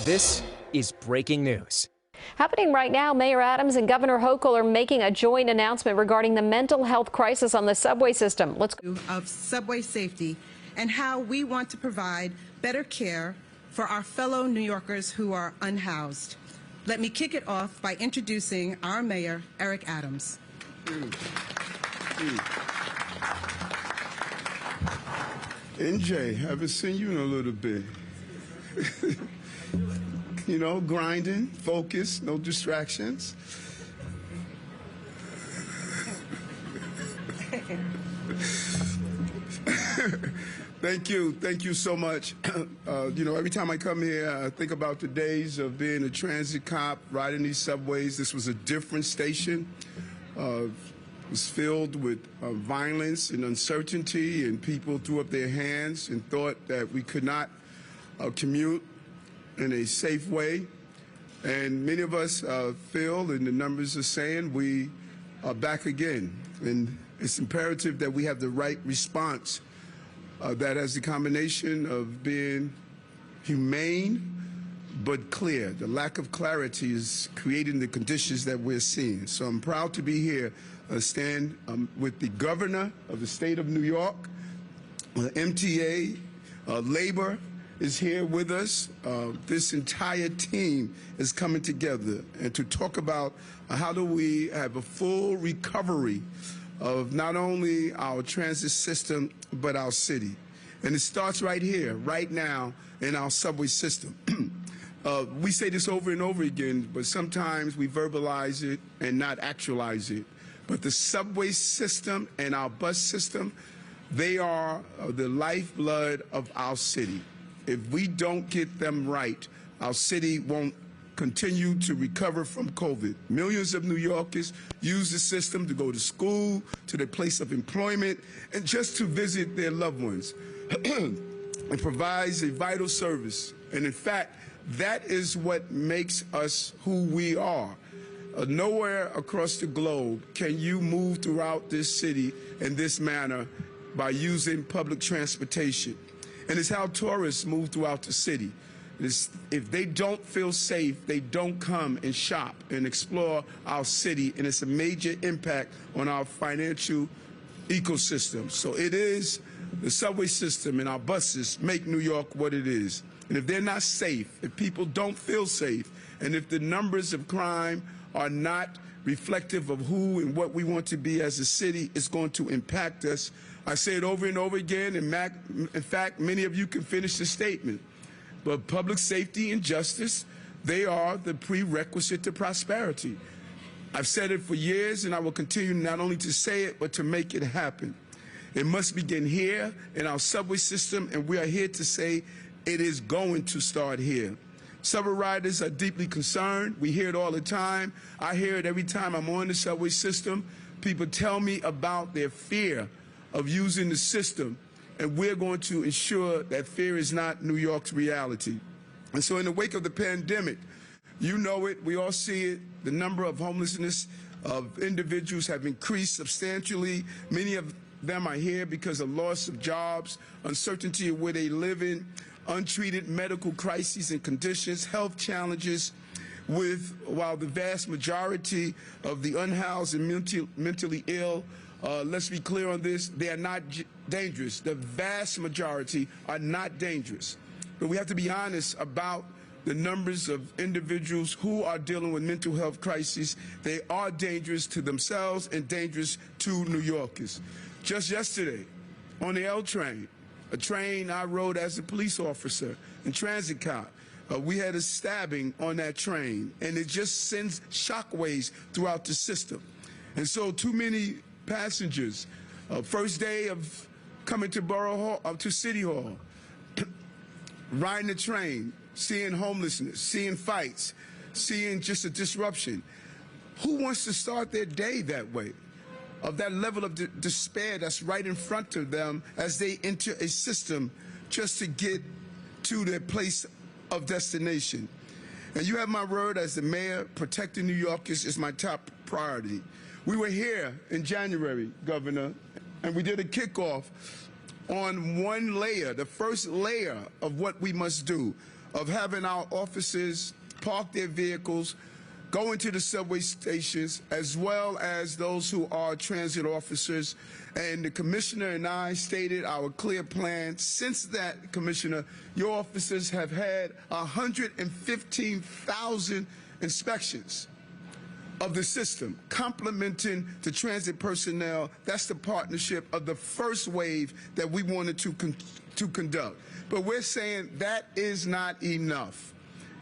This is breaking news. Happening right now, Mayor Adams and Governor Hochul are making a joint announcement regarding the mental health crisis on the subway system. Let's go. Of subway safety and how we want to provide better care for our fellow New Yorkers who are unhoused. Let me kick it off by introducing our mayor, Eric Adams. NJ, haven't seen you in a little bit. You know, grinding, focus, no distractions. Thank you so much. You know, every time I come here, I think about the days of being a transit cop, riding these subways. This was a different station. It was filled with violence and uncertainty, and people threw up their hands and thought that we could not commute in a safe way. And many of us feel, and the numbers are saying, we are back again. And it's imperative that we have the right response that has the combination of being humane but clear. The lack of clarity is creating the conditions that we're seeing. So I'm proud to be here, stand with the governor of the state of New York, MTA, labor is here with us. This entire team is coming together and to talk about how do we have a full recovery of not only our transit system, but our city. And it starts right here, right now, in our subway system. We say this over and over again, but sometimes we verbalize it and not actualize it. But the subway system and our bus system, they are the lifeblood of our city. If we don't get them right, our city won't continue to recover from COVID. Millions of New Yorkers use the system to go to school, to their place of employment, and just to visit their loved ones. It provides a vital service. And in fact, that is what makes us who we are. Nowhere across the globe can you move throughout this city in this manner by using public transportation. And it's how tourists move throughout the city. If they don't feel safe, they don't come and shop and explore our city, and it's a major impact on our financial ecosystem. So it is the subway system and our buses make New York what it is. And if they're not safe, if people don't feel safe, and if the numbers of crime are not reflective of who and what we want to be as a city, it's going to impact us. I say it over and over again, and in fact, many of you can finish the statement. But public safety and justice, they are the prerequisite to prosperity. I've said it for years, and I will continue not only to say it, but to make it happen. It must begin here in our subway system, and we are here to say it is going to start here. Subway riders are deeply concerned. We hear it all the time. I hear it every time I'm on the subway system. People tell me about their fear of using the system, and we're going to ensure that fear is not New York's reality. And so in the wake of the pandemic, you know it, we all see it, the number of homelessness of individuals have increased substantially. Many of them are here because of loss of jobs, uncertainty of where they live in, untreated medical crises and conditions, health challenges, while the vast majority of the unhoused and mentally ill, let's be clear on this, they are not dangerous. The vast majority are not dangerous. But we have to be honest about the numbers of individuals who are dealing with mental health crises. They are dangerous to themselves and dangerous to New Yorkers. Just yesterday, on the L train, a train I rode as a police officer in transit cop, we had a stabbing on that train, and it just sends shockwaves throughout the system. And so too many passengers, first day of coming to Borough Hall, to City Hall, riding the train, seeing homelessness, seeing fights, seeing just a disruption. Who wants to start their day that way? Of that level of despair that's right in front of them as they enter a system just to get to their place of destination. And you have my word as the mayor, protecting New Yorkers is my top priority. We were here in January, Governor, and we did a kickoff on one layer, the first layer of what we must do. of having our officers park their vehicles, go into the subway stations, as well as those who are transit officers. And the commissioner and I stated our clear plan. Since that, Commissioner, your officers have had 115,000 inspections of the system, complementing the transit personnel. That's the partnership of the first wave that we wanted to conduct. But we're saying that is not enough.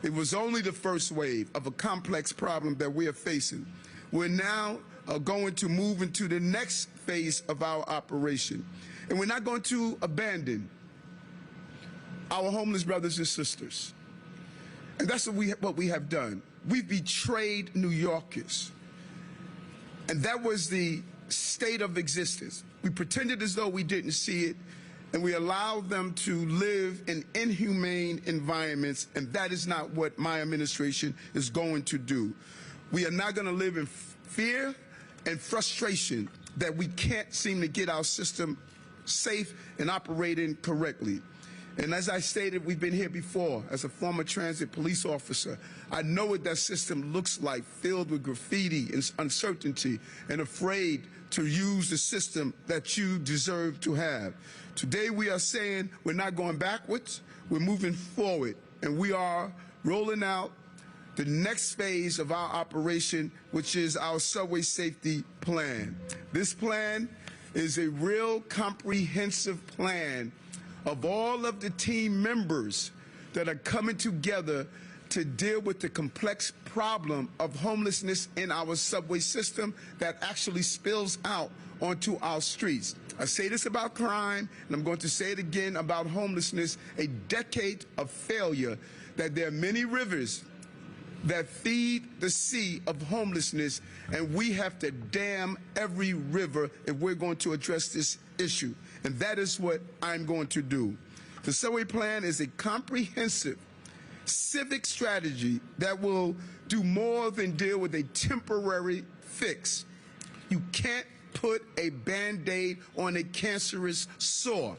It was only the first wave of a complex problem that we are facing. We're now going to move into the next phase of our operation. And we're not going to abandon our homeless brothers and sisters. And that's what we have done. We've betrayed New Yorkers. And that was the state of existence. We pretended as though we didn't see it, and we allowed them to live in inhumane environments, and that is not what my administration is going to do. We are not going to live in fear and frustration that we can't seem to get our system safe and operating correctly. And as I stated, we've been here before. As a former transit police officer, I know what that system looks like, filled with graffiti and uncertainty, and afraid to use the system that you deserve to have. Today we are saying we're not going backwards, we're moving forward, and we are rolling out the next phase of our operation, which is our subway safety plan. This plan is a real comprehensive plan of all of the team members that are coming together to deal with the complex problem of homelessness in our subway system that actually spills out onto our streets. I say this about crime, and I'm going to say it again about homelessness, a decade of failure, that there are many rivers that feed the sea of homelessness, and we have to dam every river if we're going to address this issue. And that is what I'm going to do. The subway plan is a comprehensive civic strategy that will do more than deal with a temporary fix. You can't put a Band-Aid on a cancerous sore.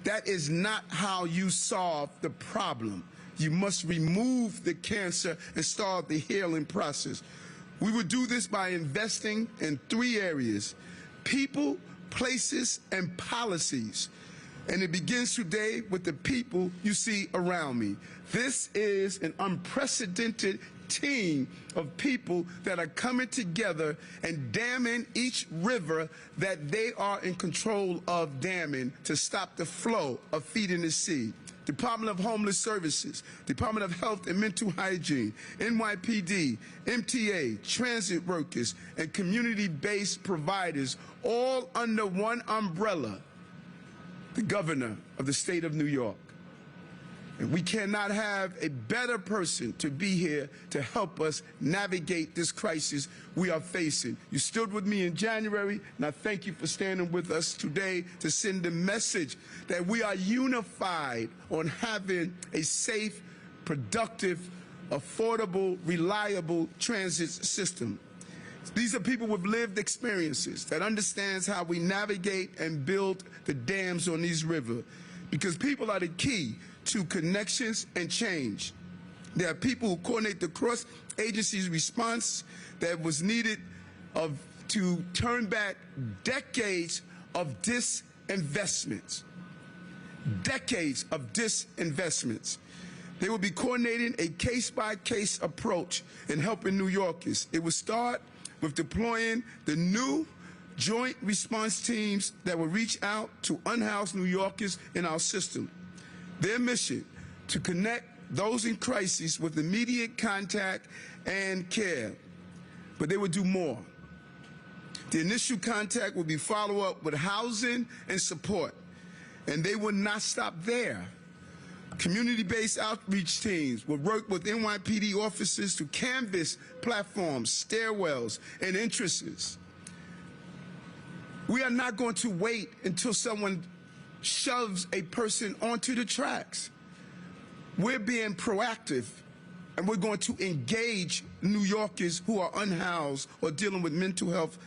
That is not how you solve the problem. You must remove the cancer and start the healing process. We will do this by investing in 3 areas: people, places, and policies. And it begins today with the people you see around me. This is an unprecedented team of people that are coming together and damming each river that they are in control of damming to stop the flow of feeding the sea. Department of Homeless Services, Department of Health and Mental Hygiene, NYPD, MTA, transit workers, and community-based providers, all under one umbrella, the governor of the state of New York. And we cannot have a better person to be here to help us navigate this crisis we are facing. You stood with me in January, and I thank you for standing with us today to send the message that we are unified on having a safe, productive, affordable, reliable transit system. These are people with lived experiences that understands how we navigate and build the dams on these rivers, because people are the key to connections and change. There are people who coordinate the cross-agency response that was needed to turn back decades of disinvestments. Decades of disinvestments. They will be coordinating a case-by-case approach in helping New Yorkers. It will start with deploying the new joint response teams that will reach out to unhoused New Yorkers in our system. Their mission, to connect those in crisis with immediate contact and care. But they will do more. The initial contact will be follow-up with housing and support. And they will not stop there. Community-based outreach teams will work with NYPD officers to canvass platforms, stairwells, and entrances. We are not going to wait until someone shoves a person onto the tracks. We're being proactive, and we're going to engage New Yorkers who are unhoused or dealing with mental health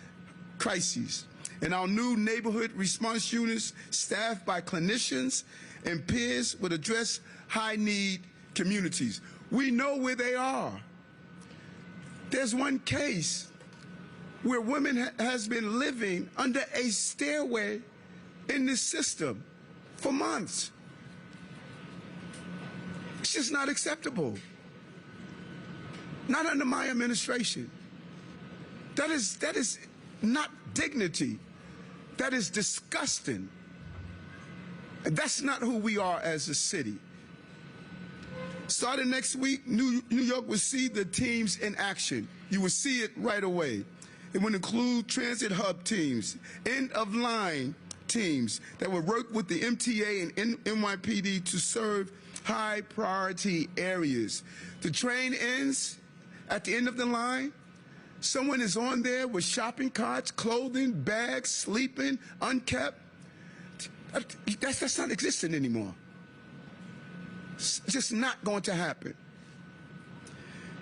crises. And our new neighborhood response units, staffed by clinicians and peers, will address high-need communities. We know where they are. There's one case where women has been living under a stairway in this system for months. It's just not acceptable. Not under my administration. That is not dignity. That is disgusting. And that's not who we are as a city. Starting next week, New York will see the teams in action. You will see it right away. It will include transit hub teams, end-of-line teams that will work with the MTA and NYPD to serve high-priority areas. The train ends at the end of the line. Someone is on there with shopping carts, clothing, bags, sleeping, unkept. That's not existing anymore. It's just not going to happen.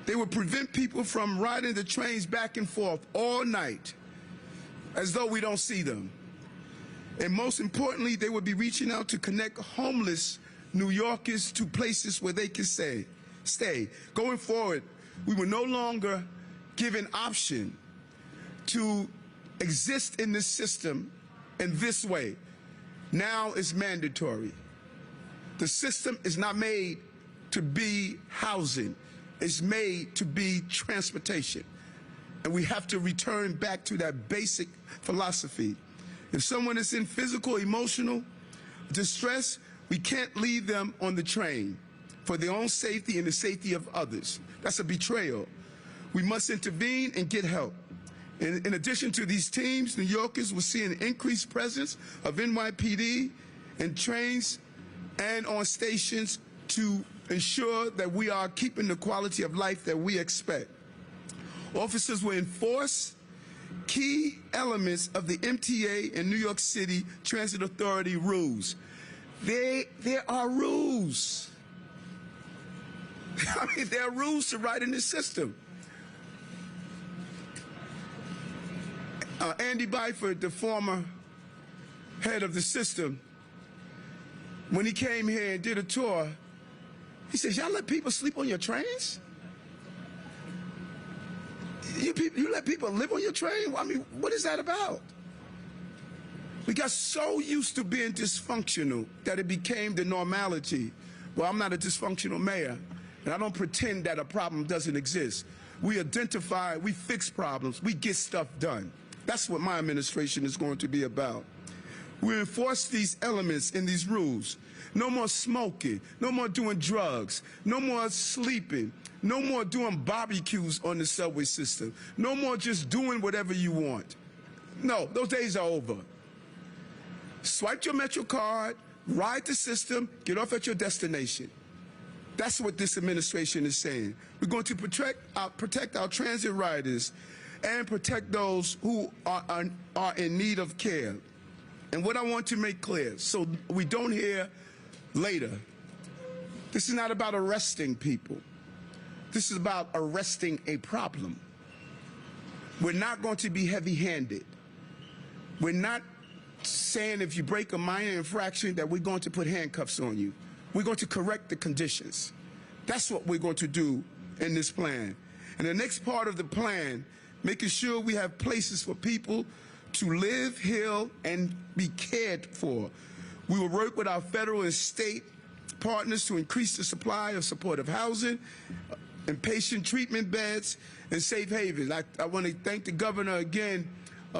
They will prevent people from riding the trains back and forth all night as though we don't see them. And most importantly, they will be reaching out to connect homeless New Yorkers to places where they can stay. Going forward, we will no longer give an option to exist in this system in this way. Now it's mandatory. The system is not made to be housing. It's made to be transportation. And we have to return back to that basic philosophy. If someone is in physical, emotional distress, we can't leave them on the train for their own safety and the safety of others. That's a betrayal. We must intervene and get help. In addition to these teams, New Yorkers will see an increased presence of NYPD in trains and on stations to ensure that we are keeping the quality of life that we expect. Officers will enforce key elements of the MTA and New York City Transit Authority rules. There are rules. I mean, there are rules to ride in this system. Andy Byford, the former head of the system, when he came here and did a tour, he says, y'all let people sleep on your trains? You let people live on your train? I mean, what is that about? We got so used to being dysfunctional that it became the normality. Well, I'm not a dysfunctional mayor, and I don't pretend that a problem doesn't exist. We identify, we fix problems, we get stuff done. That's what my administration is going to be about. We enforce these elements in these rules. No more smoking, no more doing drugs, no more sleeping, no more doing barbecues on the subway system, no more just doing whatever you want. No, those days are over. Swipe your Metro card, ride the system, get off at your destination. That's what this administration is saying. We're going to protect our transit riders and protect those who are in need of care. And what I want to make clear, so we don't hear later, this is not about arresting people. This is about arresting a problem. We're not going to be heavy-handed. We're not saying if you break a minor infraction that we're going to put handcuffs on you. We're going to correct the conditions. That's what we're going to do in this plan. And the next part of the plan, making sure we have places for people to live, heal, and be cared for. We will work with our federal and state partners to increase the supply of supportive housing, inpatient treatment beds, and safe havens. I want to thank the governor again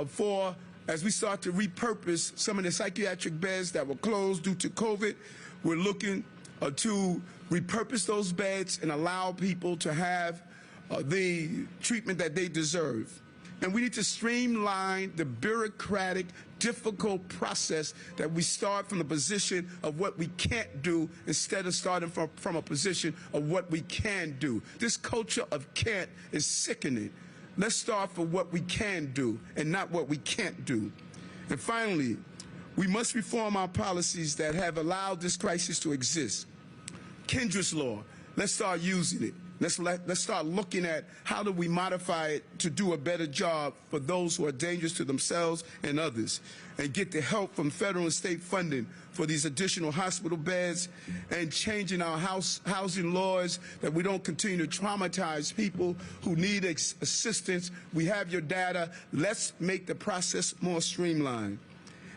for, as we start to repurpose some of the psychiatric beds that were closed due to COVID, we're looking to repurpose those beds and allow people to have the treatment that they deserve. And we need to streamline the bureaucratic, difficult process that we start from the position of what we can't do instead of starting from a position of what we can do. This culture of can't is sickening. Let's start for what we can do and not what we can't do. And finally, we must reform our policies that have allowed this crisis to exist. Kendra's law, let's start using it. Let's start looking at how do we modify it to do a better job for those who are dangerous to themselves and others, and get the help from federal and state funding for these additional hospital beds, and changing our housing laws that we don't continue to traumatize people who need assistance. We have your data. Let's make the process more streamlined.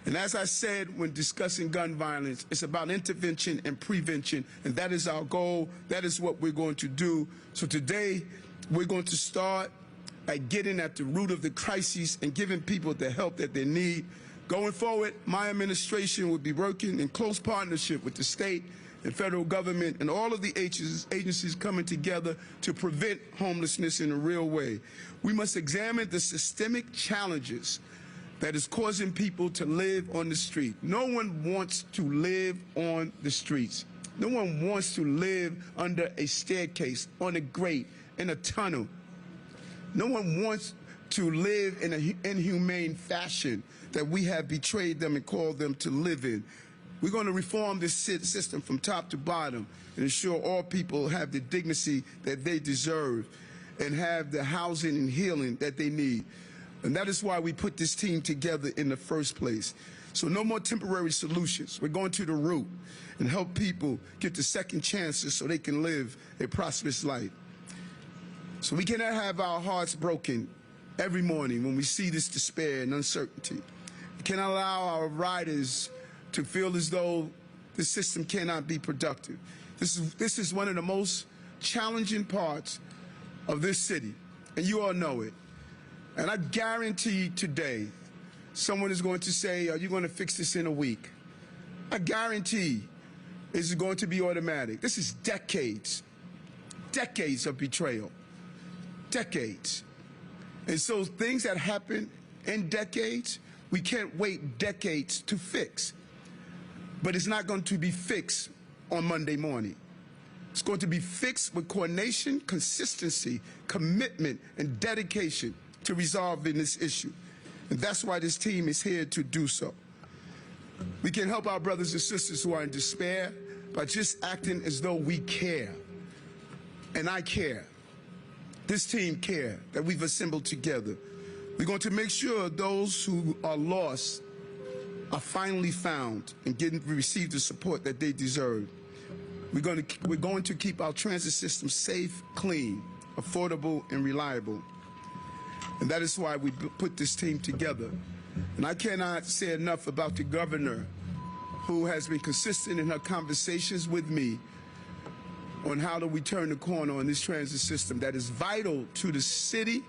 And as I said when discussing gun violence, it's about intervention and prevention, and that is our goal. That is what we're going to do. So today, we're going to start at getting at the root of the crises and giving people the help that they need. Going forward, my administration will be working in close partnership with the state and federal government and all of the agencies coming together to prevent homelessness in a real way. We must examine the systemic challenges that is causing people to live on the street. No one wants to live on the streets. No one wants to live under a staircase, on a grate, in a tunnel. No one wants to live in an inhumane fashion that we have betrayed them and called them to live in. We're going to reform this system from top to bottom and ensure all people have the dignity that they deserve and have the housing and healing that they need. And that is why we put this team together in the first place. So no more temporary solutions. We're going to the root and help people get the second chances so they can live a prosperous life. So we cannot have our hearts broken every morning when we see this despair and uncertainty. We cannot allow our riders to feel as though the system cannot be productive. This is one of the most challenging parts of this city, and you all know it. And I guarantee today, someone is going to say, are you going to fix this in a week? I guarantee it's going to be automatic. This is decades of betrayal, decades. And so things that happen in decades, we can't wait decades to fix. But it's not going to be fixed on Monday morning. It's going to be fixed with coordination, consistency, commitment, and dedication to resolving this issue. And that's why this team is here to do so. We can help our brothers and sisters who are in despair by just acting as though we care. And I care. This team care that we've assembled together. We're going to make sure those who are lost are finally found and receive the support that they deserve. We're going to keep our transit system safe, clean, affordable, and reliable. And that is why we put this team together. And I cannot say enough about the governor, who has been consistent in her conversations with me on how do we turn the corner on this transit system that is vital to the city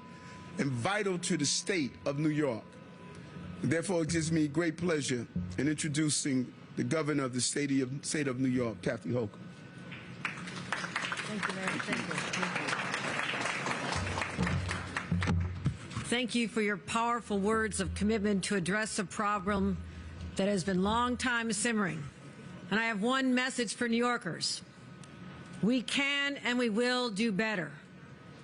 and vital to the state of New York. And therefore, it gives me great pleasure in introducing the governor of the state of New York, Kathy Hochul. Thank you, Mayor. Thank you. Thank you for your powerful words of commitment to address a problem that has been long time simmering. And I have one message for New Yorkers. We can and we will do better.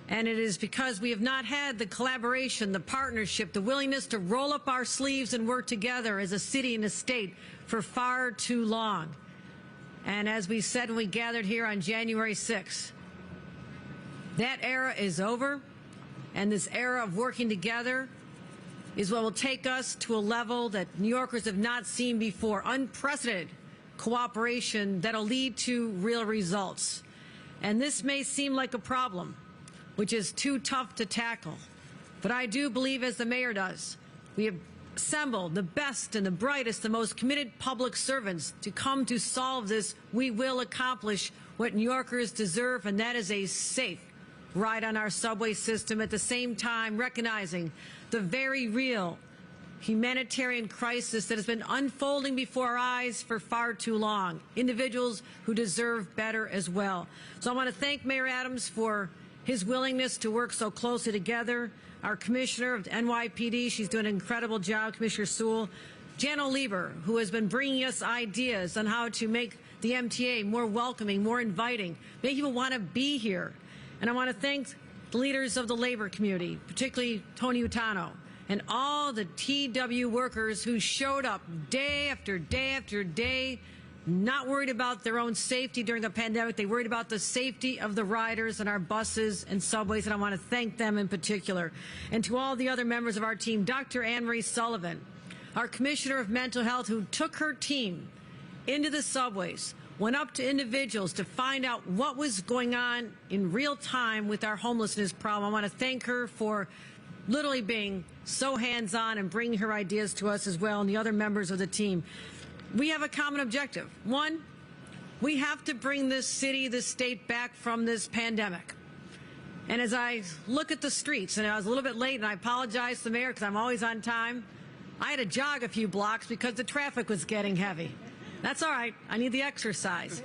And it is because we have not had the collaboration, the partnership, the willingness to roll up our sleeves and work together as a city and a state for far too long. And as we said when we gathered here on January 6th, that era is over. And this era of working together is what will take us to a level that New Yorkers have not seen before. Unprecedented cooperation that will lead to real results. And this may seem like a problem, which is too tough to tackle. But I do believe, as the mayor does, we have assembled the best and the brightest, the most committed public servants to come to solve this. We will accomplish what New Yorkers deserve, and that is a safe ride on our subway system, at the same time recognizing the very real humanitarian crisis that has been unfolding before our eyes for far too long. Individuals who deserve better as well. So I want to thank Mayor Adams for his willingness to work so closely together. Our commissioner of the NYPD, she's doing an incredible job, Commissioner Sewell. Jan Lieber, who has been bringing us ideas on how to make the MTA more welcoming, more inviting, make people want to be here. And I want to thank the leaders of the labor community, particularly Tony Utano, and all the TW workers who showed up day after day after day, not worried about their own safety during the pandemic. They worried about the safety of the riders on our buses and subways, and I want to thank them in particular. And to all the other members of our team, Dr. Anne Marie Sullivan, our Commissioner of Mental Health, who took her team into the subways, went up to individuals to find out what was going on in real time with our homelessness problem. I want to thank her for literally being so hands-on and bringing her ideas to us as well, and the other members of the team. We have a common objective. One, we have to bring this city, this state back from this pandemic. And as I look at the streets, and I was a little bit late, and I apologize to the mayor because I'm always on time, I had to jog a few blocks because the traffic was getting heavy. That's all right. I need the exercise.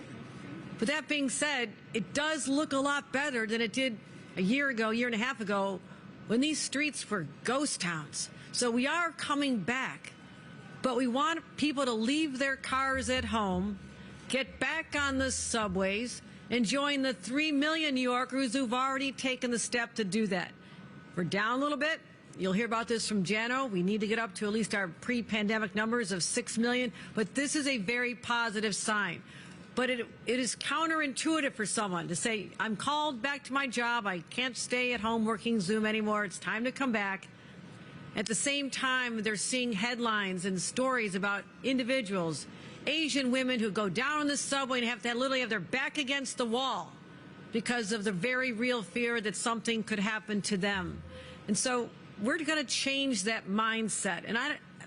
But that being said, it does look a lot better than it did a year ago, year and a half ago, when these streets were ghost towns. So we are coming back, but we want people to leave their cars at home, get back on the subways, and join the 3 million New Yorkers who've already taken the step to do that. We're down a little bit. You'll hear about this from Jano. We need to get up to at least our pre-pandemic numbers of 6 million, but this is a very positive sign. But it is counterintuitive for someone to say, I'm called back to my job, I can't stay at home working Zoom anymore, it's time to come back. At the same time, they're seeing headlines and stories about individuals, Asian women who go down on the subway and have to literally have their back against the wall because of the very real fear that something could happen to them. And so we're going to change that mindset. And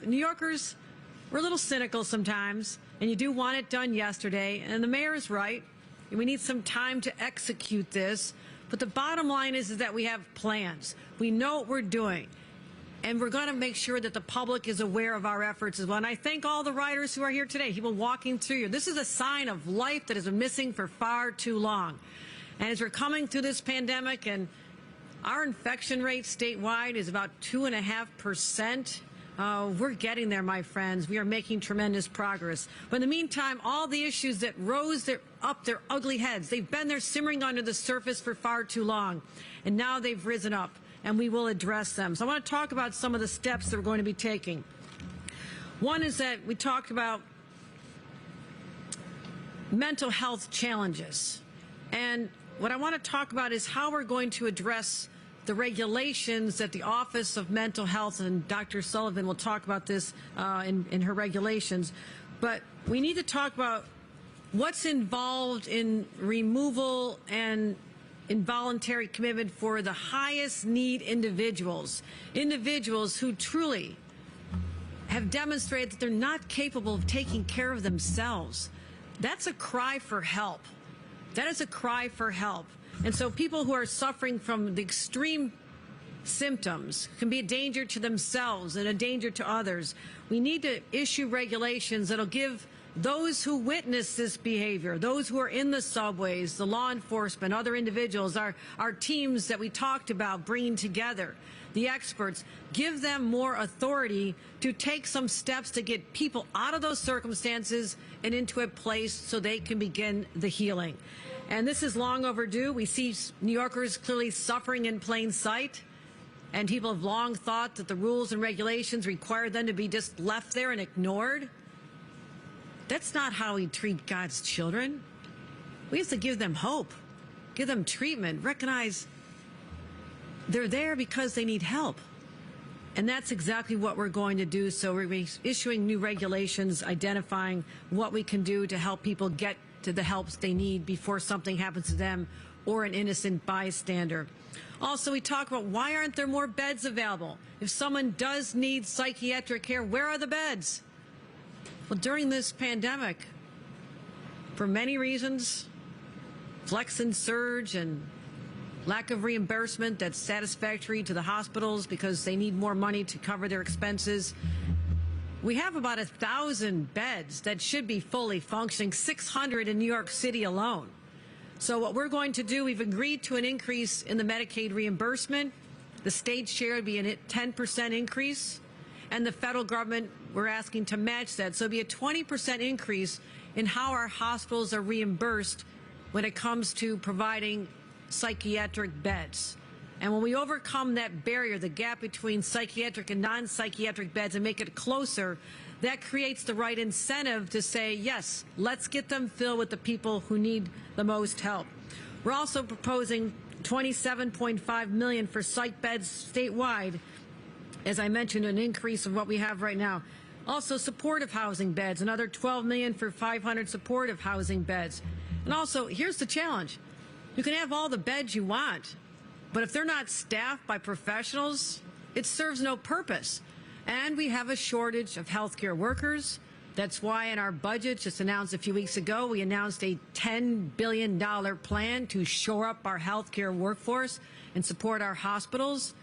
New Yorkers, we're a little cynical sometimes, and you do want it done yesterday. And the mayor is right. We need some time to execute this. But the bottom line is that we have plans. We know what we're doing. And we're going to make sure that the public is aware of our efforts as well. And I thank all the riders who are here today, people walking through here. This is a sign of life that has been missing for far too long. And as we're coming through this pandemic, and our infection rate statewide is about 2.5%. We're getting there, my friends. We are making tremendous progress. But in the meantime, all the issues that rose up their ugly heads, they've been there simmering under the surface for far too long. And now they've risen up, and we will address them. So I want to talk about some of the steps that we're going to be taking. One is that we talked about mental health challenges. And what I want to talk about is how we're going to address the regulations that the Office of Mental Health, and Dr. Sullivan will talk about this in her regulations. But we need to talk about what's involved in removal and involuntary commitment for the highest need individuals, individuals who truly have demonstrated that they're not capable of taking care of themselves. That's a cry for help. That is a cry for help. And so people who are suffering from the extreme symptoms can be a danger to themselves and a danger to others. We need to issue regulations that'll give those who witness this behavior, those who are in the subways, the law enforcement, other individuals, our teams that we talked about bringing together, the experts, give them more authority to take some steps to get people out of those circumstances and into a place so they can begin the healing. And this is long overdue. We see New Yorkers clearly suffering in plain sight, and people have long thought that the rules and regulations require them to be just left there and ignored. That's not how we treat God's children. We have to give them hope, give them treatment, recognize they're there because they need help. And that's exactly what we're going to do. So we're issuing new regulations, identifying what we can do to help people get to the helps they need before something happens to them or an innocent bystander. Also, we talk about why aren't there more beds available? If someone does need psychiatric care, where are the beds? Well, during this pandemic, for many reasons, flex and surge and lack of reimbursement that's satisfactory to the hospitals because they need more money to cover their expenses, we have about 1,000 beds that should be fully functioning, 600 in New York City alone. So what we're going to do, we've agreed to an increase in the Medicaid reimbursement. The state share would be a 10% increase, and the federal government, we're asking to match that. So it'll be a 20% increase in how our hospitals are reimbursed when it comes to providing psychiatric beds. And when we overcome that barrier, the gap between psychiatric and non-psychiatric beds, and make it closer, that creates the right incentive to say, yes, let's get them filled with the people who need the most help. We're also proposing $27.5 million for psych beds statewide. As I mentioned, an increase of what we have right now. Also, supportive housing beds, another $12 million for 500 supportive housing beds. And also, here's the challenge. You can have all the beds you want, but if they're not staffed by professionals, it serves no purpose. And we have a shortage of healthcare workers. That's why in our budget, just announced a few weeks ago, we announced a $10 billion plan to shore up our healthcare workforce and support our hospitals.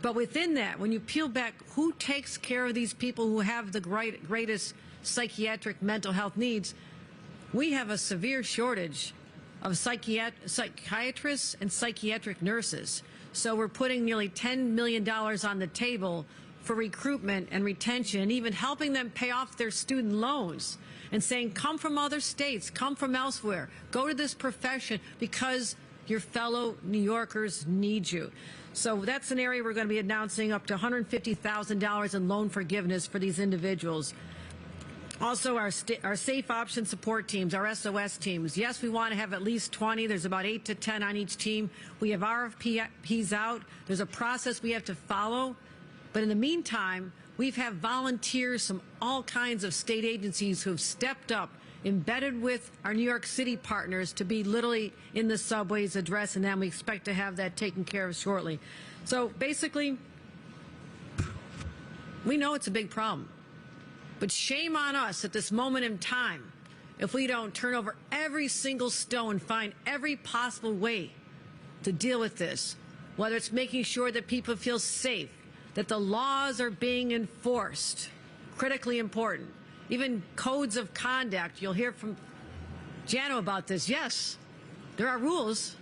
But within that, when you peel back, who takes care of these people who have the greatest psychiatric mental health needs? We have a severe shortage of psychiatrists and psychiatric nurses. So we're putting nearly $10 million on the table for recruitment and retention, and even helping them pay off their student loans, and saying, come from other states, come from elsewhere, go to this profession because your fellow New Yorkers need you. So that's an area we're going to be announcing up to $150,000 in loan forgiveness for these individuals. Also, our safe option support teams, our SOS teams. Yes, we want to have at least 20. There's about 8 to 10 on each team. We have RFPs out. There's a process we have to follow. But in the meantime, we've had volunteers from all kinds of state agencies who have stepped up, embedded with our New York City partners to be literally in the subways addressing them. We expect to have that taken care of shortly. So basically, we know it's a big problem. But shame on us at this moment in time if we don't turn over every single stone, find every possible way to deal with this, whether it's making sure that people feel safe, that the laws are being enforced, critically important. Even codes of conduct, you'll hear from Jano about this. Yes, there are rules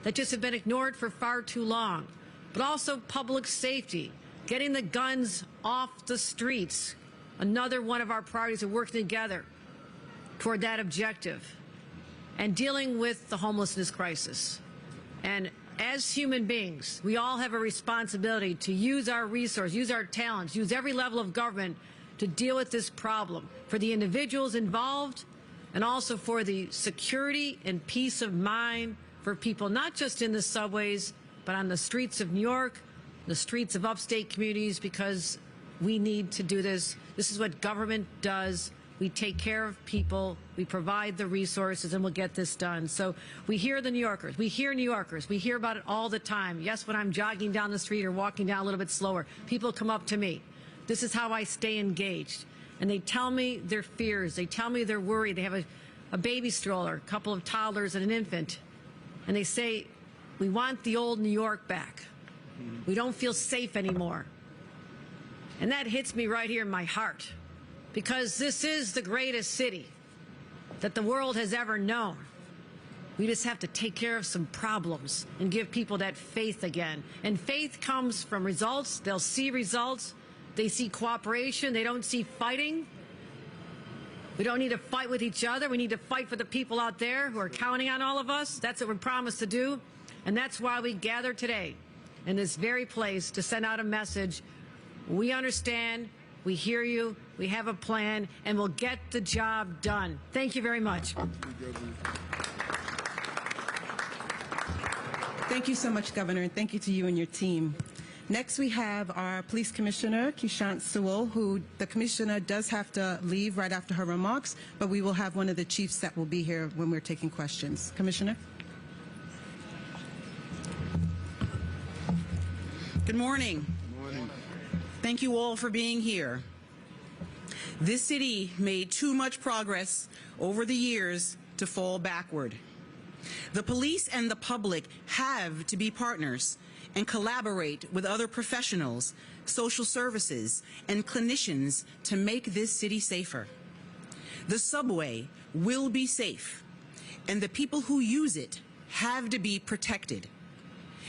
that just have been ignored for far too long. But also public safety, getting the guns off the streets, another one of our priorities of working together toward that objective, and dealing with the homelessness crisis. And as human beings, we all have a responsibility to use our resources, use our talents, use every level of government to deal with this problem for the individuals involved, and also for the security and peace of mind for people, not just in the subways, but on the streets of New York, the streets of upstate communities, because we need to do this. This is what government does. We take care of people, we provide the resources, and we'll get this done. So we hear the New Yorkers. We hear New Yorkers. We hear about it all the time. Yes, when I'm jogging down the street or walking down a little bit slower, people come up to me. This is how I stay engaged. And they tell me their fears. They tell me they're worried. They have a baby stroller, a couple of toddlers and an infant. And they say, we want the old New York back. We don't feel safe anymore. And that hits me right here in my heart, because this is the greatest city that the world has ever known. We just have to take care of some problems and give people that faith again. And faith comes from results. They'll see results. They see cooperation. They don't see fighting. We don't need to fight with each other. We need to fight for the people out there who are counting on all of us. That's what we promised to do. And that's why we gather today in this very place to send out a message. We understand. We hear you. We have a plan, and we'll get the job done. Thank you very much. Thank you so much, Governor, and thank you to you and your team. Next, we have our Police Commissioner, Kishant Sewell, who the Commissioner does have to leave right after her remarks, but we will have one of the chiefs that will be here when we're taking questions. Commissioner? Good morning. Good morning. Thank you all for being here. This city made too much progress over the years to fall backward. The police and the public have to be partners and collaborate with other professionals, social services, and clinicians to make this city safer. The subway will be safe, and the people who use it have to be protected.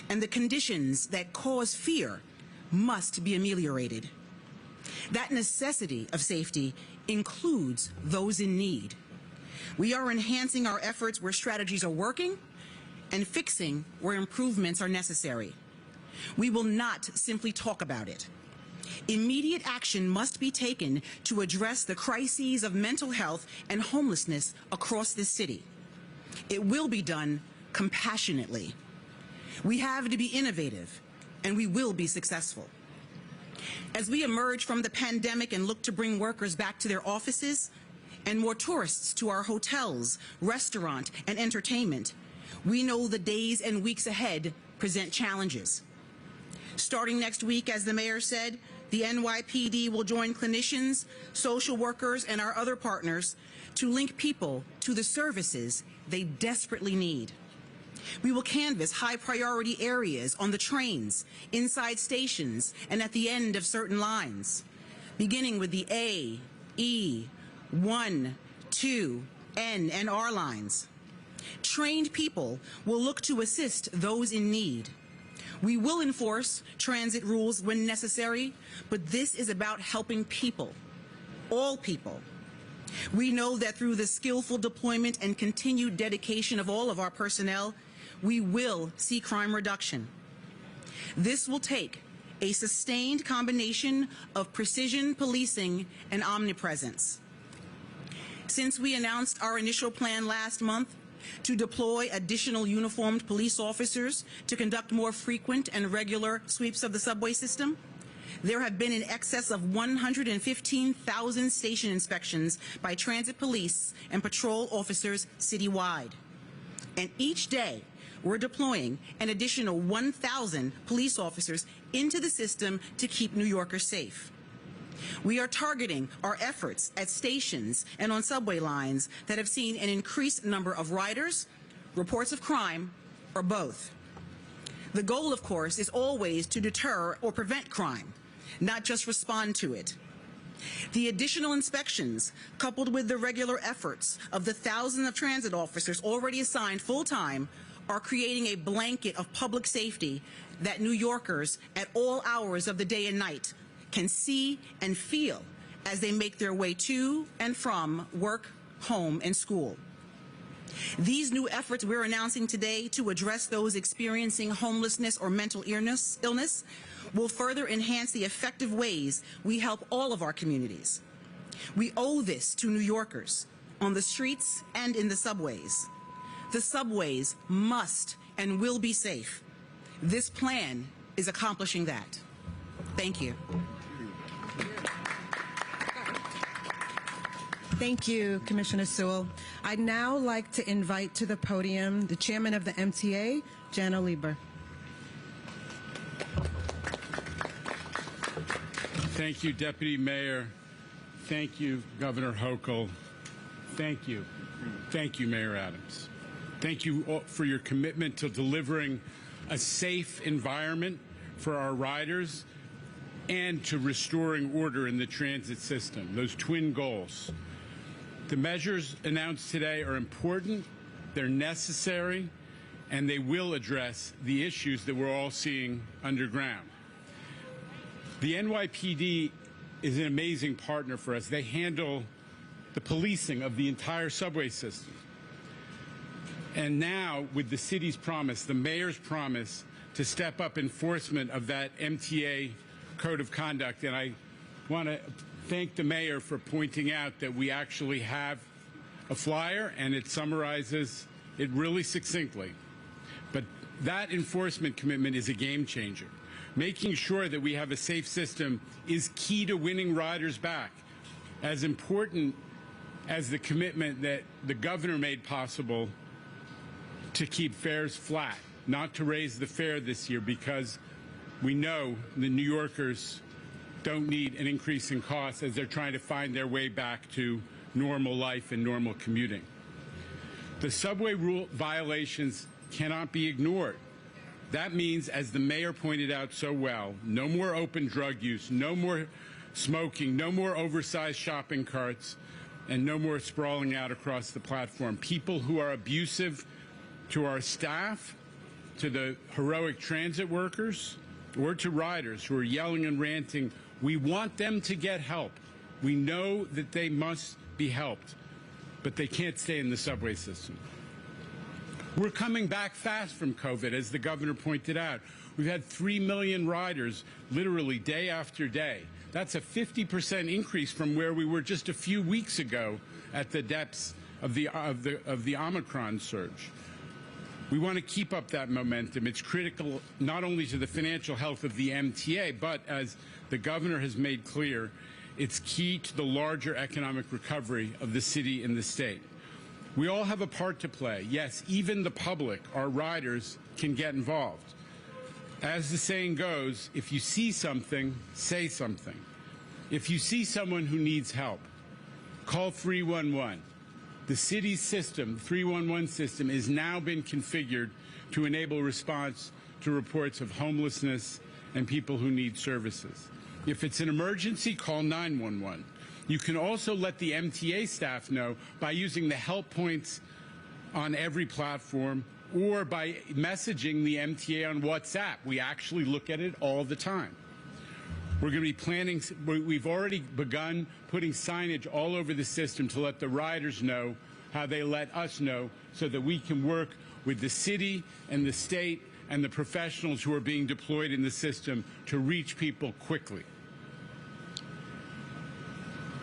And the conditions that cause fear must be ameliorated. That necessity of safety includes those in need. We are enhancing our efforts where strategies are working and fixing where improvements are necessary. We will not simply talk about it. Immediate action must be taken to address the crises of mental health and homelessness across this city. It will be done compassionately. We have to be innovative, and we will be successful. As we emerge from the pandemic and look to bring workers back to their offices and more tourists to our hotels, restaurant, and entertainment, we know the days and weeks ahead present challenges. Starting next week, as the mayor said, the NYPD will join clinicians, social workers, and our other partners to link people to the services they desperately need. We will canvass high-priority areas on the trains, inside stations, and at the end of certain lines, beginning with the A, E, 1, 2, N, and R lines. Trained people will look to assist those in need. We will enforce transit rules when necessary, but this is about helping people, all people. We know that through the skillful deployment and continued dedication of all of our personnel, we will see crime reduction. This will take a sustained combination of precision policing and omnipresence. Since we announced our initial plan last month to deploy additional uniformed police officers to conduct more frequent and regular sweeps of the subway system, there have been in excess of 115,000 station inspections by transit police and patrol officers citywide. And each day, we're deploying an additional 1,000 police officers into the system to keep New Yorkers safe. We are targeting our efforts at stations and on subway lines that have seen an increased number of riders, reports of crime, or both. The goal, of course, is always to deter or prevent crime, not just respond to it. The additional inspections, coupled with the regular efforts of the thousands of transit officers already assigned full-time, are creating a blanket of public safety that New Yorkers at all hours of the day and night can see and feel as they make their way to and from work, home, and school. These new efforts we're announcing today to address those experiencing homelessness or mental illness will further enhance the effective ways we help all of our communities. We owe this to New Yorkers on the streets and in the subways. The subways must and will be safe. This plan is accomplishing that. Thank you. Thank you, Commissioner Sewell. I'd now like to invite to the podium the chairman of the MTA, Jana Lieber. Thank you, Deputy Mayor. Thank you, Governor Hochul. Thank you. Thank you, Mayor Adams. Thank you all for your commitment to delivering a safe environment for our riders and to restoring order in the transit system, those twin goals. The measures announced today are important, they're necessary, and they will address the issues that we're all seeing underground. The NYPD is an amazing partner for us. They handle the policing of the entire subway system. And now, with the city's promise, the mayor's promise to step up enforcement of that MTA code of conduct, and I want to thank the mayor for pointing out that we actually have a flyer and it summarizes it really succinctly. But that enforcement commitment is a game changer. Making sure that we have a safe system is key to winning riders back. As important as the commitment that the governor made possible to keep fares flat, not to raise the fare this year, because we know the New Yorkers don't need an increase in costs as they're trying to find their way back to normal life and normal commuting. The subway rule violations cannot be ignored. That means, as the mayor pointed out so well, no more open drug use, no more smoking, no more oversized shopping carts, and no more sprawling out across the platform. People who are abusive to our staff, to the heroic transit workers, or to riders who are yelling and ranting, we want them to get help. We know that they must be helped, but they can't stay in the subway system. We're coming back fast from COVID, as the governor pointed out. We've had 3 million riders, literally day after day. That's a 50% increase from where we were just a few weeks ago at the depths of the Omicron surge. We want to keep up that momentum. It's critical not only to the financial health of the MTA, but as the governor has made clear, it's key to the larger economic recovery of the city and the state. We all have a part to play. Yes, even the public, our riders, can get involved. As the saying goes, if you see something, say something. If you see someone who needs help, call 311. The city's system, the 311 system, has now been configured to enable response to reports of homelessness and people who need services. If it's an emergency, call 911. You can also let the MTA staff know by using the help points on every platform or by messaging the MTA on WhatsApp. We actually look at it all the time. We're going to be planning, we've already begun putting signage all over the system to let the riders know how they let us know so that we can work with the city and the state and the professionals who are being deployed in the system to reach people quickly.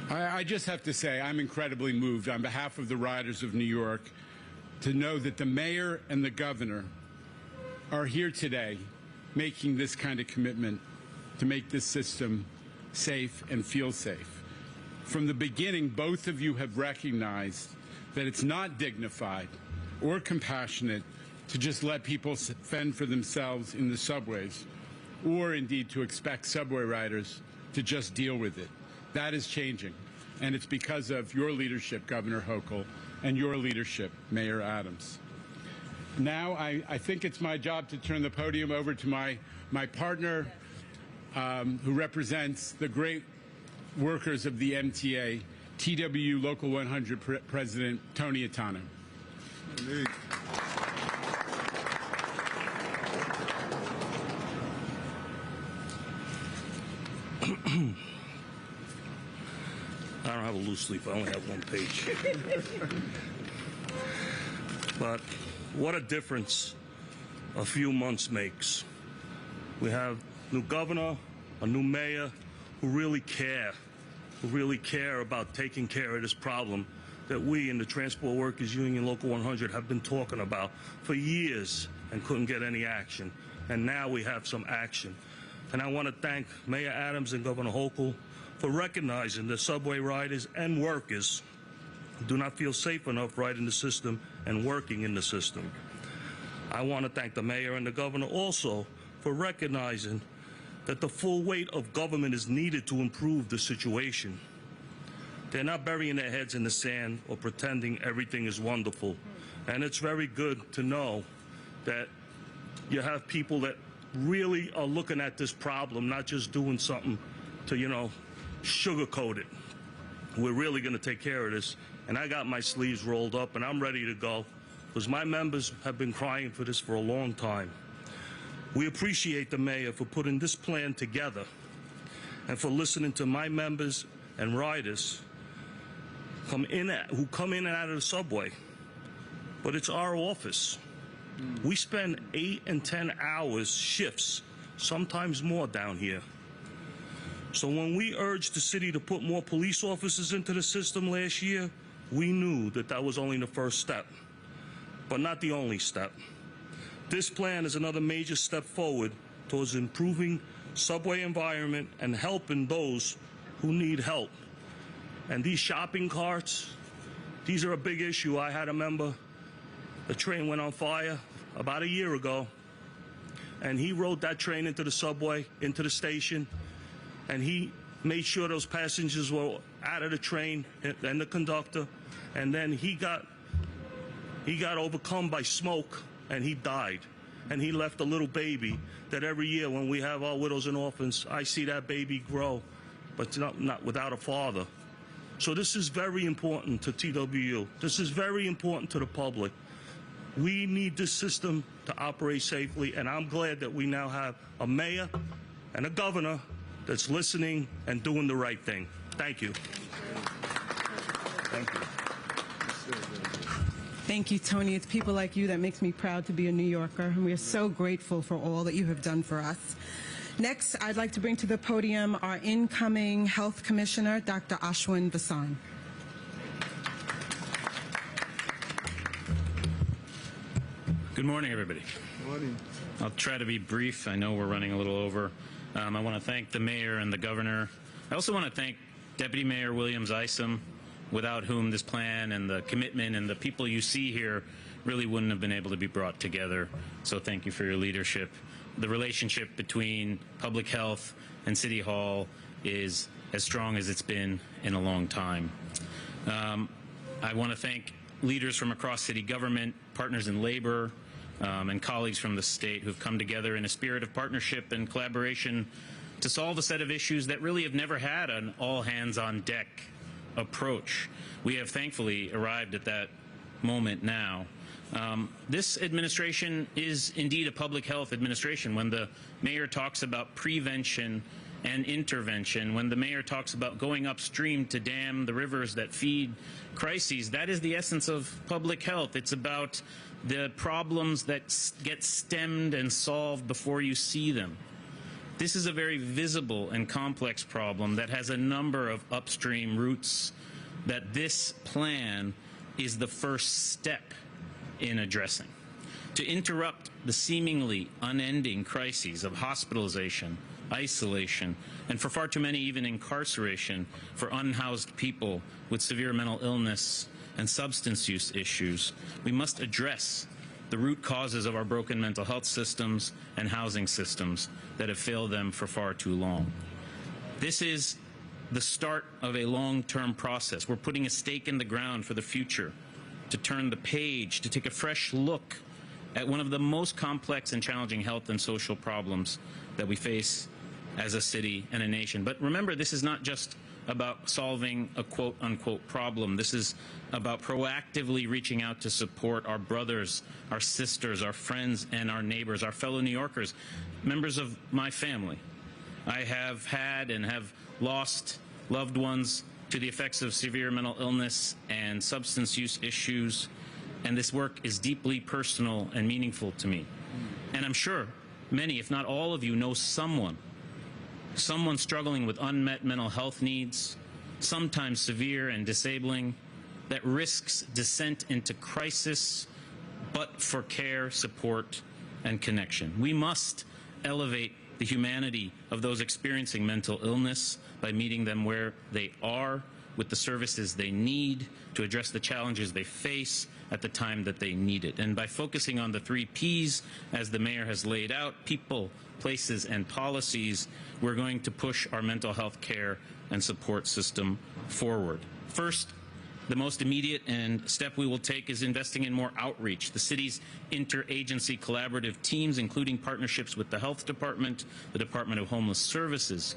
I just have to say I'm incredibly moved on behalf of the riders of New York to know that the mayor and the governor are here today making this kind of commitment to make this system safe and feel safe. From the beginning, both of you have recognized that it's not dignified or compassionate to just let people fend for themselves in the subways, or indeed to expect subway riders to just deal with it. That is changing, and it's because of your leadership, Governor Hochul, and your leadership, Mayor Adams. Now, I think it's my job to turn the podium over to my partner, who represents the great workers of the MTA, TWU Local 100 President Tony Atano. I don't have a loose leaf. I only have one page. But what a difference a few months makes. We have a new governor, a new mayor who really care about taking care of this problem that we in the Transport Workers Union Local 100 have been talking about for years and couldn't get any action. And now we have some action. And I want to thank Mayor Adams and Governor Hochul for recognizing that subway riders and workers do not feel safe enough riding the system and working in the system. I want to thank the mayor and the governor also for recognizing that the full weight of government is needed to improve the situation. They're not burying their heads in the sand or pretending everything is wonderful. And it's very good to know that you have people that really are looking at this problem, not just doing something to, sugarcoat it. We're really going to take care of this. And I got my sleeves rolled up and I'm ready to go because my members have been crying for this for a long time. We appreciate the mayor for putting this plan together and for listening to my members and riders who come in and out of the subway. But it's our office. We spend 8 and 10 hours shifts, sometimes more down here. So when we urged the city to put more police officers into the system last year, we knew that that was only the first step, but not the only step. This plan is another major step forward towards improving subway environment and helping those who need help. And these shopping carts, these are a big issue. I had a member, the train went on fire about a year ago, and he rode that train into the subway, into the station, and he made sure those passengers were out of the train and the conductor, and then he got overcome by smoke and he died. And he left a little baby that every year when we have our widows and orphans, I see that baby grow, but not without a father. So this is very important to TWU. This is very important to the public. We need this system to operate safely, and I'm glad that we now have a mayor and a governor that's listening and doing the right thing. Thank you. Thank you. Thank you, Tony. It's people like you that makes me proud to be a New Yorker, and we are so grateful for all that you have done for us. Next, I'd like to bring to the podium our incoming Health Commissioner, Dr. Ashwin Bason. Good morning, everybody. Good morning. I'll try to be brief. I know we're running a little over. I want to thank the mayor and the governor. I also want to thank Deputy Mayor Williams Isom, without whom this plan and the commitment and the people you see here really wouldn't have been able to be brought together. So thank you for your leadership. The relationship between public health and City Hall is as strong as it's been in a long time. I want to thank leaders from across city government, partners in labor, and colleagues from the state who've come together in a spirit of partnership and collaboration to solve a set of issues that really have never had an all-hands-on-deck approach. We have thankfully arrived at that moment now. This administration is indeed a public health administration. When the mayor talks about prevention and intervention, when the mayor talks about going upstream to dam the rivers that feed crises, that is the essence of public health. It's about the problems that get stemmed and solved before you see them. This is a very visible and complex problem that has a number of upstream roots that this plan is the first step in addressing. To interrupt the seemingly unending crises of hospitalization, isolation, and for far too many even incarceration for unhoused people with severe mental illness and substance use issues, we must address the root causes of our broken mental health systems and housing systems that have failed them for far too long. This is the start of a long-term process. We're putting a stake in the ground for the future, to turn the page, to take a fresh look at one of the most complex and challenging health and social problems that we face as a city and a nation. But remember, this is not just about solving a quote-unquote problem. This is about proactively reaching out to support our brothers, our sisters, our friends, and our neighbors, our fellow New Yorkers, members of my family. I have had and have lost loved ones to the effects of severe mental illness and substance use issues, and this work is deeply personal and meaningful to me. And I'm sure many, if not all of you, know someone struggling with unmet mental health needs, sometimes severe and disabling, that risks descent into crisis, but for care, support, and connection. We must elevate the humanity of those experiencing mental illness by meeting them where they are, with the services they need to address the challenges they face at the time that they need it. And by focusing on the 3 Ps, as the mayor has laid out, people, places, and policies, we're going to push our mental health care and support system forward. First, the most immediate step we will take is investing in more outreach. The city's interagency collaborative teams, including partnerships with the Health Department, the Department of Homeless Services,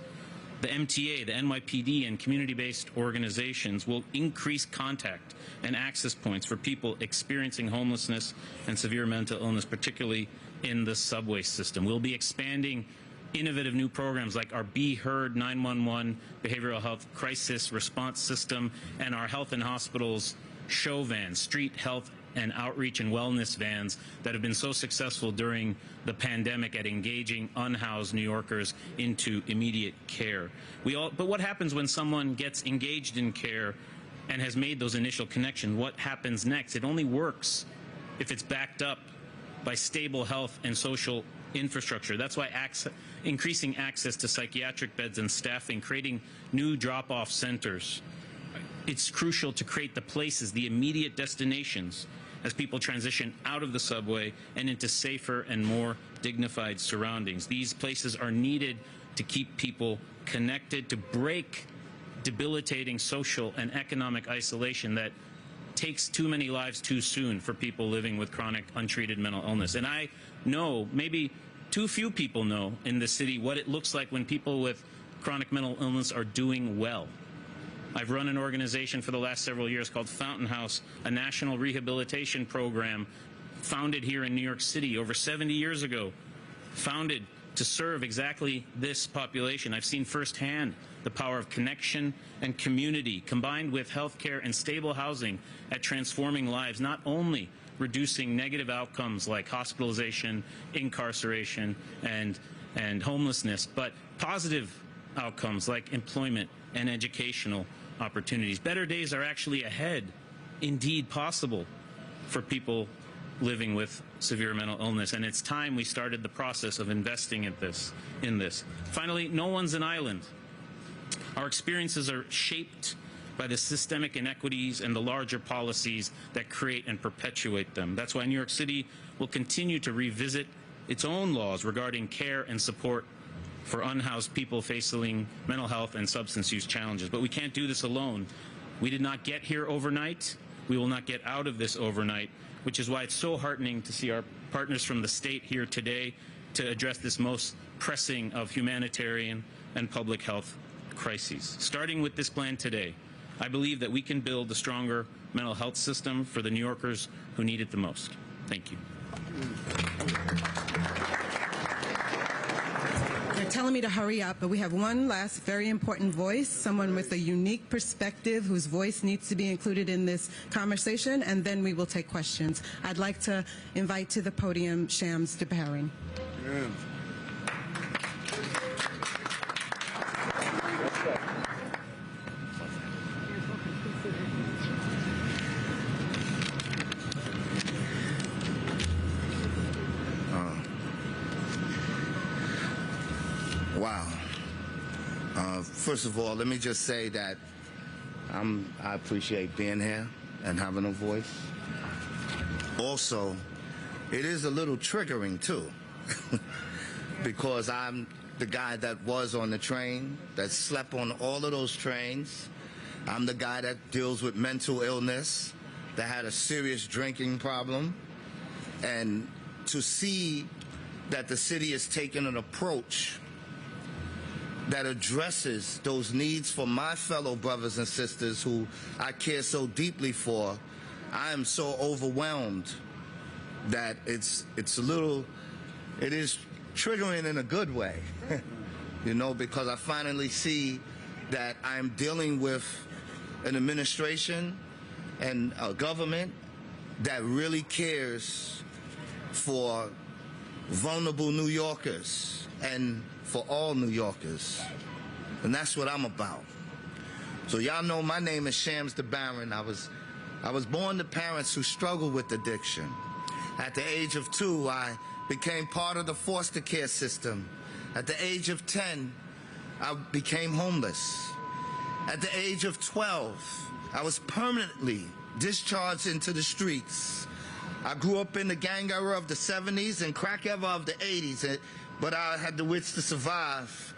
the MTA, the NYPD, and community-based organizations will increase contact and access points for people experiencing homelessness and severe mental illness, particularly in the subway system. We'll be expanding innovative new programs like our Be Heard 911 behavioral health crisis response system and our health and hospitals show vans, street health and outreach and wellness vans that have been so successful during the pandemic at engaging unhoused New Yorkers into immediate care. But what happens when someone gets engaged in care and has made those initial connections? What happens next? It only works if it's backed up by stable health and social infrastructure. That's why increasing access to psychiatric beds and staffing, creating new drop-off centers. It's crucial to create the places, the immediate destinations, as people transition out of the subway and into safer and more dignified surroundings. These places are needed to keep people connected, to break debilitating social and economic isolation that takes too many lives too soon for people living with chronic untreated mental illness. And I know, maybe too few people know in the city, what it looks like when people with chronic mental illness are doing well. I've run an organization for the last several years called Fountain House, a national rehabilitation program founded here in New York City over 70 years ago, founded to serve exactly this population. I've seen firsthand the power of connection and community combined with health care and stable housing at transforming lives, not only reducing negative outcomes like hospitalization, incarceration, and homelessness, but positive outcomes like employment and educational opportunities. Better days are actually ahead, indeed possible, for people living with severe mental illness, and it's time we started the process of investing in this. Finally, no one's an island. Our experiences are shaped by the systemic inequities and the larger policies that create and perpetuate them. That's why New York City will continue to revisit its own laws regarding care and support for unhoused people facing mental health and substance use challenges. But we can't do this alone. We did not get here overnight. We will not get out of this overnight, which is why it's so heartening to see our partners from the state here today to address this most pressing of humanitarian and public health crises. Starting with this plan today, I believe that we can build a stronger mental health system for the New Yorkers who need it the most. Thank you. They're telling me to hurry up, but we have one last very important voice, someone with a unique perspective whose voice needs to be included in this conversation, and then we will take questions. I'd like to invite to the podium Shams Dabarin. Yeah. Wow. First of all, let me just say that I appreciate being here and having a voice. Also, it is a little triggering, too, because I'm the guy that was on the train, that slept on all of those trains. I'm the guy that deals with mental illness, that had a serious drinking problem. And to see that the city is taking an approach that addresses those needs for my fellow brothers and sisters who I care so deeply for, I am so overwhelmed that it is triggering in a good way, you know, because I finally see that I'm dealing with an administration and a government that really cares for vulnerable New Yorkers and for all New Yorkers. And that's what I'm about. So y'all know my name is Shams Dabarin. I was born to parents who struggled with addiction. At the age of 2, I became part of the foster care system. At the age of 10, I became homeless. At the age of 12, I was permanently discharged into the streets. I grew up in the gang era of the 70s and crack era of the 80s, but I had the wits to survive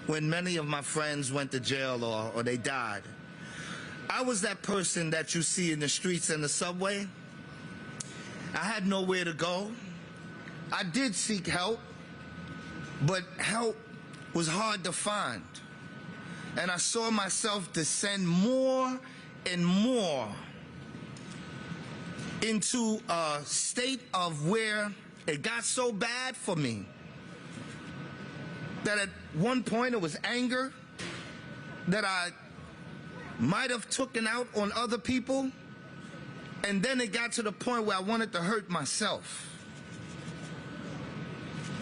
when many of my friends went to jail or they died. I was that person that you see in the streets and the subway. I had nowhere to go. I did seek help, but help was hard to find. And I saw myself descend more and more into a state of where it got so bad for me that at one point it was anger that I might have taken out on other people, and then it got to the point where I wanted to hurt myself.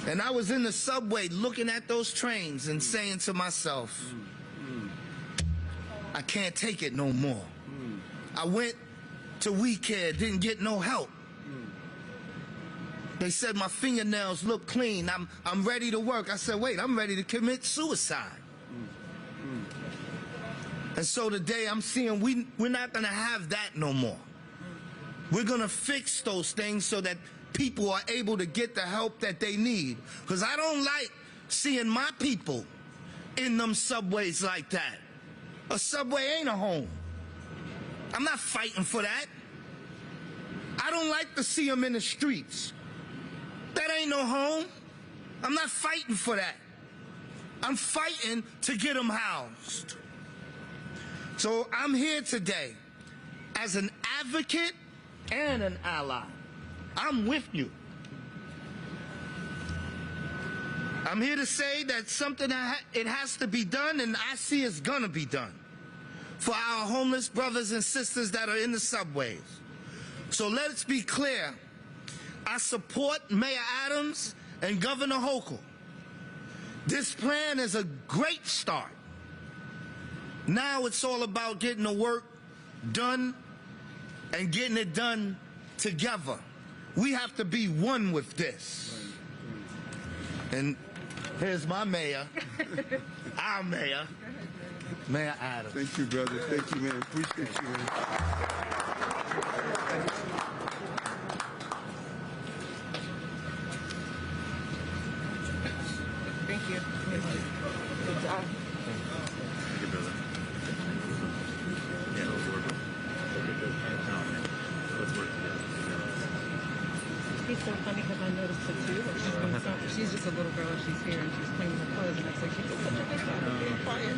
And I was in the subway looking at those trains and saying to myself, I can't take it no more. I went to We Care, didn't get no help. They said my fingernails look clean. I'm ready to work. I said, wait, I'm ready to commit suicide. And so today I'm seeing we're not going to have that no more. We're going to fix those things so that people are able to get the help that they need. Because I don't like seeing my people in them subways like that. A subway ain't a home. I'm not fighting for that. I don't like to see them in the streets. That ain't no home. I'm not fighting for that. I'm fighting to get them housed. So I'm here today as an advocate and an ally. I'm with you. I'm here to say that something it has to be done, and I see it's gonna be done for our homeless brothers and sisters that are in the subways. So let's be clear. I support Mayor Adams and Governor Hochul. This plan is a great start. Now it's all about getting the work done and getting it done together. We have to be one with this. And here's my mayor, our mayor, Mayor Adams. Thank you, brother. Thank you, man. Appreciate you, man. Thank you. Good job. Thank you, brother. Yeah, let's work. Let's work together. It's so funny because I noticed it too. Like she's just a little girl and she's here and she's cleaning her clothes, and it's like she did such a good job of being quiet.